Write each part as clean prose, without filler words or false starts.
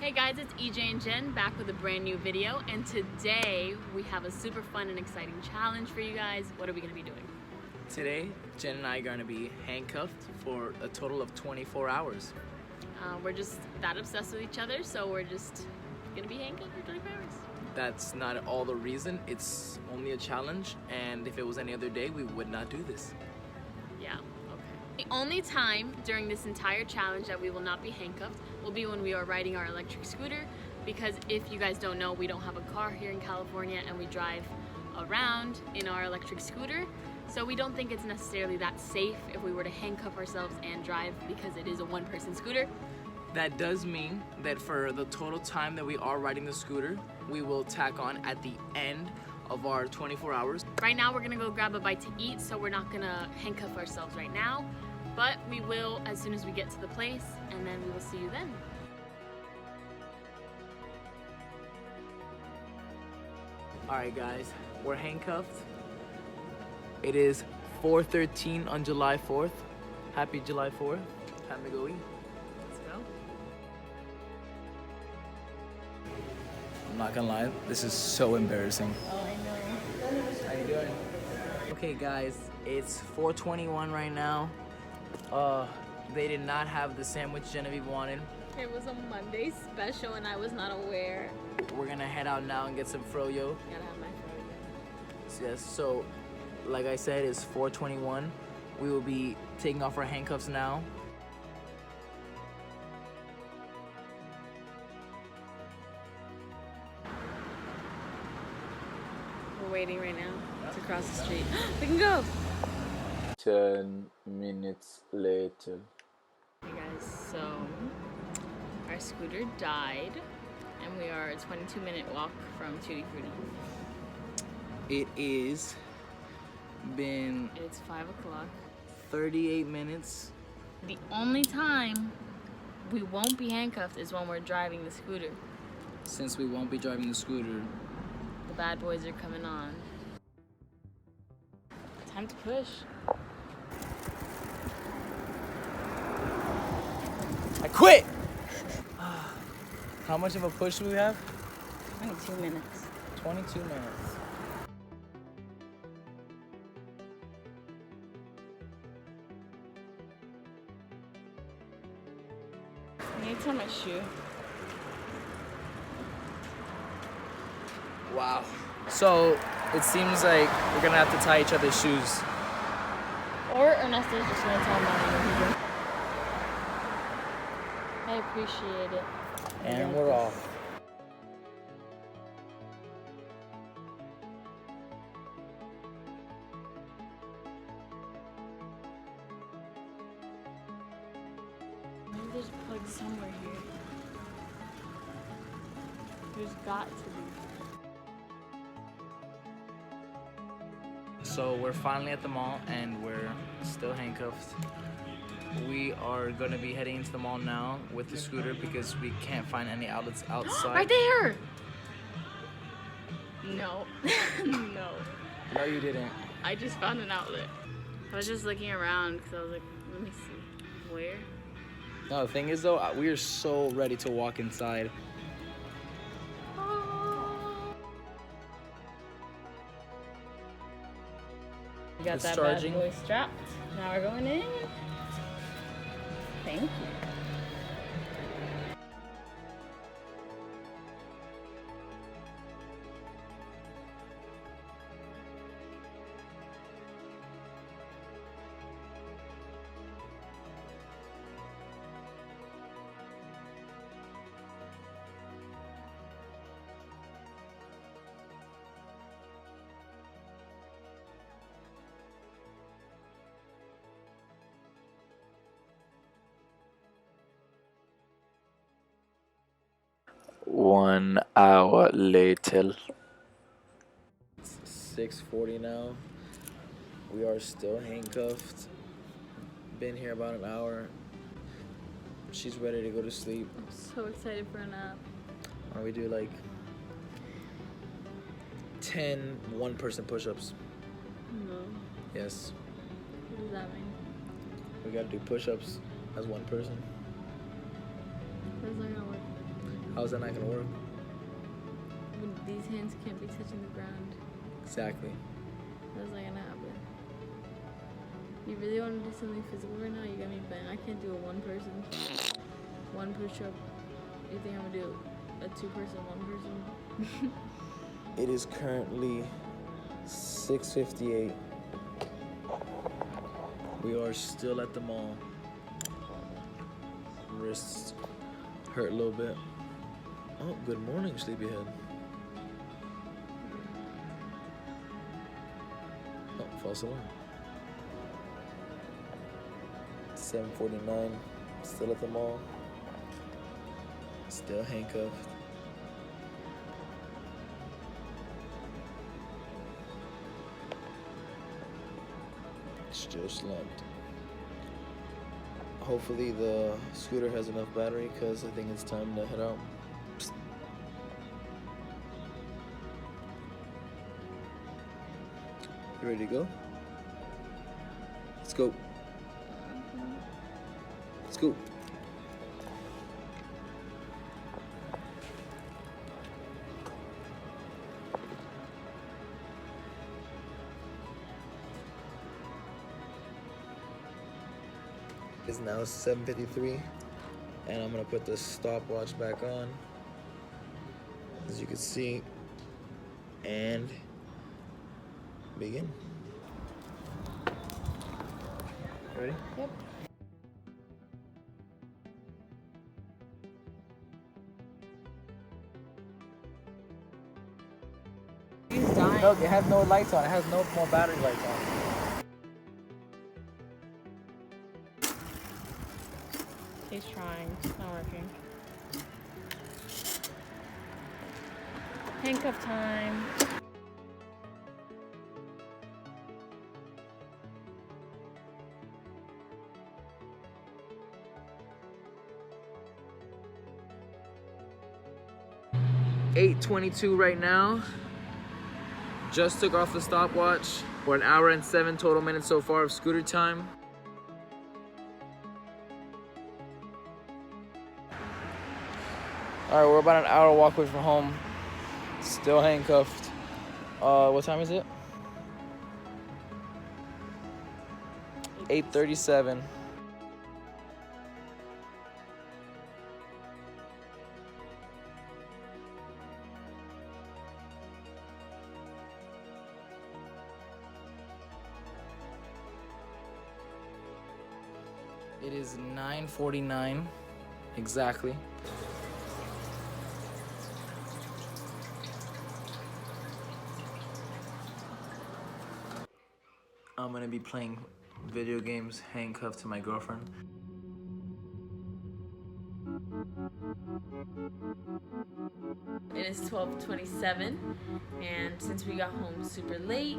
Hey guys, it's EJ and Jen back with a brand new video, and today we have a super fun and exciting challenge for you guys. What are we going to be doing? Today, Jen and I are going to be handcuffed for a total of 24 hours. We're just that obsessed with each other, so we're just going to be handcuffed for 24 hours. That's not all the reason, it's only a challenge, and if it was any other day, we would not do this. Yeah, okay. The only time during this entire challenge that we will not be handcuffed will be when we are riding our electric scooter, because if you guys don't know, we don't have a car here in California and we drive around in our electric scooter, so we don't think it's necessarily that safe if we were to handcuff ourselves and drive, because it is a one-person scooter. That does mean that for the total time that we are riding the scooter, we will tack on at the end of our 24 hours. Right now we're gonna go grab a bite to eat, so we're not gonna handcuff ourselves right now, but we will as soon as we get to the place, and then we will see you then. Alright guys, we're handcuffed. It is 4:13 on July 4th. Happy July 4th. Time to go eat. Let's go. I'm not gonna lie, this is so embarrassing. Oh, I know. How you doing? Okay guys, it's 4:21 right now. They did not have the sandwich Genevieve wanted. It was a Monday special and I was not aware. We're gonna head out now and get some froyo. Gotta have my froyo. Yes, so like I said, it's 4:21. We will be taking off our handcuffs now. We're waiting right now. It's across the street. We can go! 10 minutes later. Hey guys, so our scooter died and we are a 22-minute walk from Tutti Frutti. It is been It's 5 o'clock. 38 minutes. The only time we won't be handcuffed is when we're driving the scooter. Since we won't be driving the scooter. The bad boys are coming on. Time to push. I quit! How much of a push do we have? 22 minutes. 22 minutes. I need to tie my shoe. Wow. So it seems like we're gonna have to tie each other's shoes. Or Ernesto's just gonna tie mine. I appreciate it. And we're off. Maybe there's a plug somewhere here. There's got to be. So we're finally at the mall and we're still handcuffed. We are gonna be heading into the mall now with the scooter because we can't find any outlets outside. Right there! No. No. No, you didn't. I just found an outlet. I was just looking around because I was like, let me see. Where? No, the thing is though, we are so ready to walk inside. We got It's that charging. bad boy strapped. Now we're going in. Thank you. One hour later. It's 6:40 now. We are still handcuffed. Been here about an hour. She's ready to go to sleep. I'm so excited for a nap. Or we do like 10 one-person push-ups. No. Yes. What does that mean? We gotta do push-ups as one person. That's not gonna work. How's that not gonna work? When these hands can't be touching the ground. Exactly. That's not gonna happen. You really want to do something physical right now? You got me bent. I can't do a one push-up. You think I'm gonna do a two-person, one person? It is currently 6:58. We are still at the mall. Wrists hurt a little bit. Oh, good morning, sleepyhead. Oh, false alarm. 7:49. Still at the mall. Still handcuffed. Still slumped. Hopefully the scooter has enough battery because I think it's time to head out. You ready to go? Let's go. Let's go. It's now 7:53, and I'm gonna put the stopwatch back on, as you can see, and begin. Ready? Yep. He's dying. Look, it has no lights on. It has no more battery lights on. He's trying. It's not working. Handcuff time. $8:22 right now. Just took off the stopwatch. We're an hour and 7 total minutes so far of scooter time. All right, we're about an hour walk away from home. Still handcuffed. What time is it? 8:37. It is 9:49 exactly. I'm gonna be playing video games handcuffed to my girlfriend. It is 12:27, and since we got home super late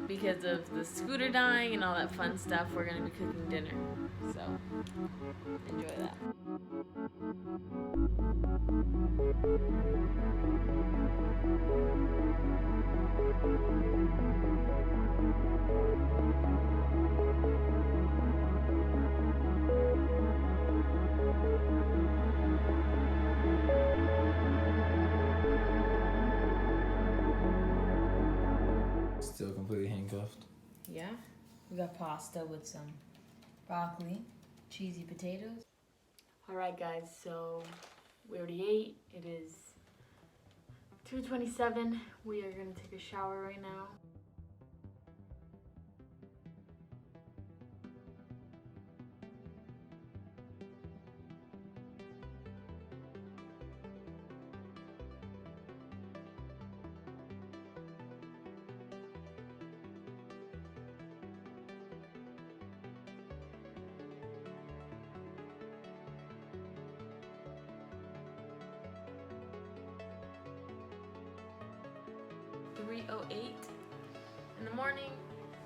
because of the scooter dying and all that fun stuff, we're gonna be cooking dinner. So enjoy that. Still completely handcuffed. Yeah, we got pasta with some broccoli, cheesy potatoes. All right, guys, so we already ate. It is 2:27. We are gonna take a shower right now. .08 in the morning,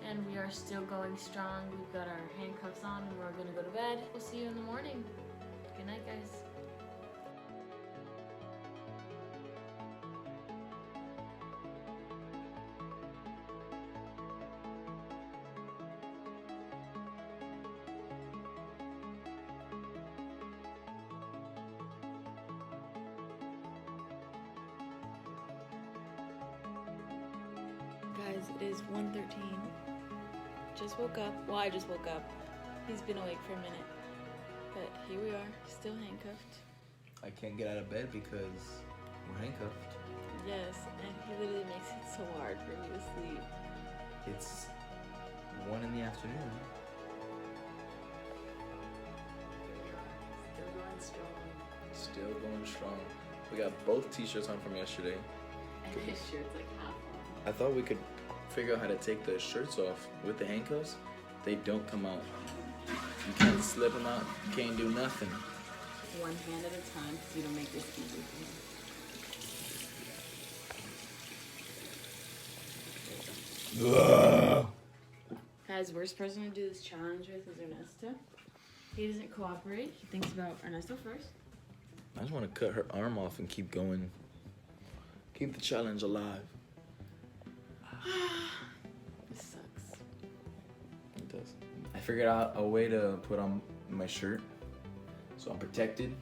and we are still going strong. We've got our handcuffs on and we're gonna go to bed. We'll see you in the morning. Good night, guys. guys, it is 1:13. Just woke up. Well, I just woke up. He's been awake for a minute. But here we are, still handcuffed. I can't get out of bed because we're handcuffed. Yes, and he literally makes it so hard for me to sleep. It's 1 in the afternoon. Still going strong. Still going strong. We got both t-shirts on from yesterday. And his shirt's like half on. I thought we could figure out how to take the shirts off with the handcuffs. They don't come out. You can't slip them out. You can't do nothing. One hand at a time, because you don't make this easy for him. Guys, worst person to do this challenge with is Ernesto. He doesn't cooperate. He thinks about Ernesto first. I just want to cut her arm off and keep going. Keep the challenge alive. This sucks. It does. I figured out a way to put on my shirt so I'm protected.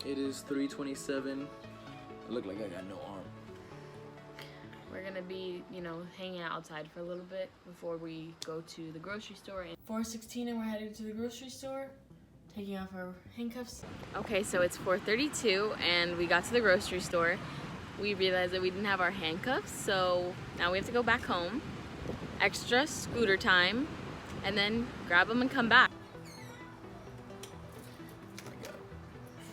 It is 3:27. I look like I got no arm. We're gonna be, hanging out outside for a little bit before we go to the grocery store. 4:16 and we're headed to the grocery store, taking off our handcuffs. Okay, so it's 4:32 and we got to the grocery store. We realized that we didn't have our handcuffs, so now we have to go back home. Extra scooter time, and then grab them and come back.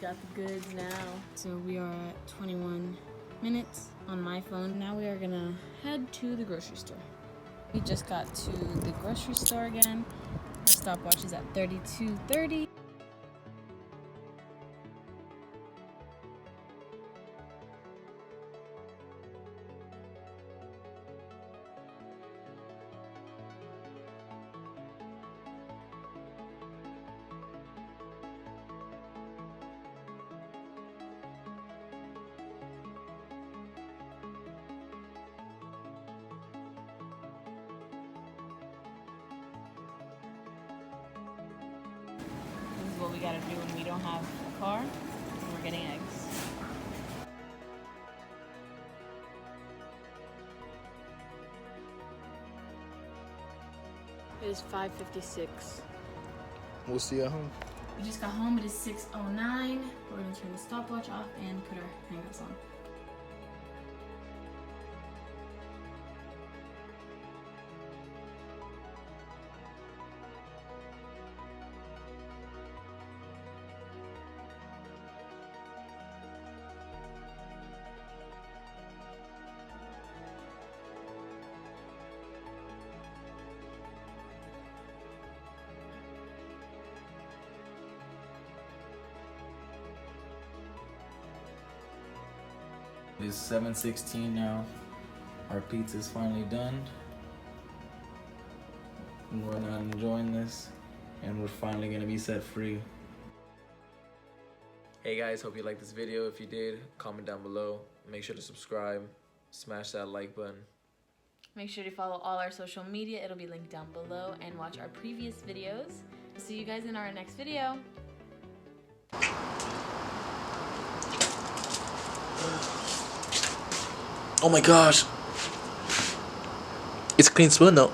Got the goods now. So we are at 21 minutes on my phone. Now we are gonna head to the grocery store. We just got to the grocery store again. Our stopwatch is at 32:30. This is what we gotta do when we don't have a car and we're getting eggs. It is 5:56. We'll see you at home. We just got home. It is 6:09. We're gonna turn the stopwatch off and put our handcuffs on. It's 7:16 now. Our pizza's finally done. We're not enjoying this, and we're finally gonna be set free. Hey guys, hope you liked this video. If you did, comment down below. Make sure to subscribe, smash that like button. Make sure to follow all our social media. It'll be linked down below, and watch our previous videos. See you guys in our next video. Oh my gosh! It's clean spoon though.